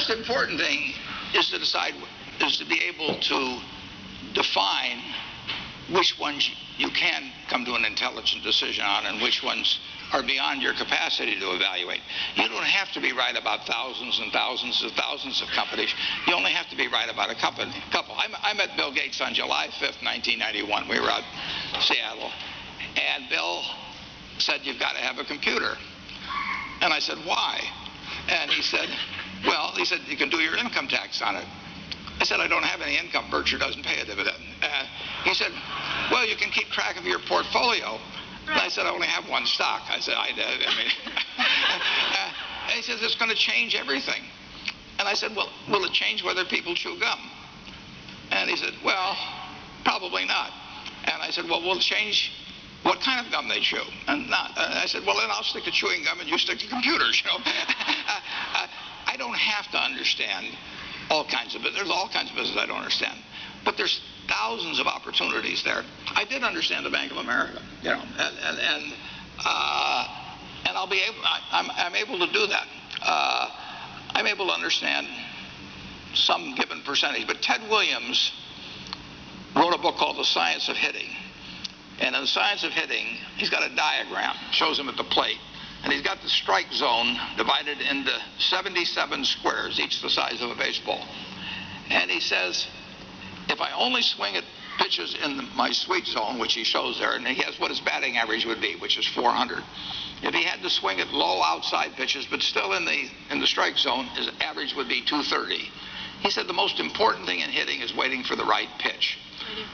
most important thing is to be able to define which ones you can come to an intelligent decision on and which ones are beyond your capacity to evaluate. You don't have to be right about thousands and thousands and thousands of companies. You only have to be right about a couple. I met Bill Gates on July 5th, 1991. We were out in Seattle, and Bill said, "You've got to have a computer." And I said, "Why?" And he said, "You can do your income tax on it." I said, "I don't have any income. Berkshire doesn't pay a dividend." He said, "Well, you can keep track of your portfolio." And I said, "I only have one stock." I said, "I did." And he says, "It's going to change everything." And I said, "Well, will it change whether people chew gum?" And he said, "Well, probably not." And I said, "Well, will it change what kind of gum they chew?" And I said, "Well, then I'll stick to chewing gum and you stick to computers." I don't have to understand all kinds of business. There's all kinds of business I don't understand. But there's thousands of opportunities there. I did understand the Bank of America, and I'm able to do that. I'm able to understand some given percentage. But Ted Williams wrote a book called The Science of Hitting. And in The Science of Hitting, he's got a diagram, shows him at the plate. And he's got the strike zone divided into 77 squares, each the size of a baseball. And he says, if I only swing at pitches in my sweet zone, which he shows there, and he has what his batting average would be, which is 400. If he had to swing at low outside pitches, but still in the strike zone, his average would be 230. He said the most important thing in hitting is waiting for the right pitch.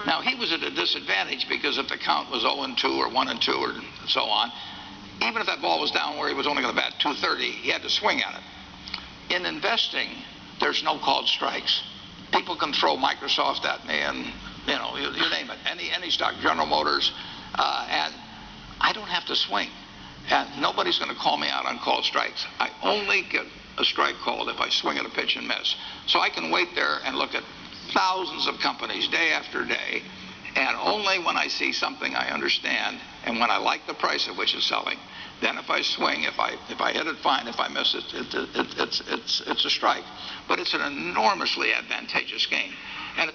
Now, he was at a disadvantage because if the count was 0-2 or 1-2 or so on, even if that ball was down where he was only going to bat 230, he had to swing at it. In investing, there's no called strikes. People can throw Microsoft at me and, you name it, any stock, General Motors, and I don't have to swing. And nobody's going to call me out on called strikes. I only get a strike called if I swing at a pitch and miss. So I can wait there and look at thousands of companies day after day, and only when I see something I understand and when I like the price at which it's selling, then if I swing, if I hit it, fine. If I miss it, it's a strike. But it's an enormously advantageous game. And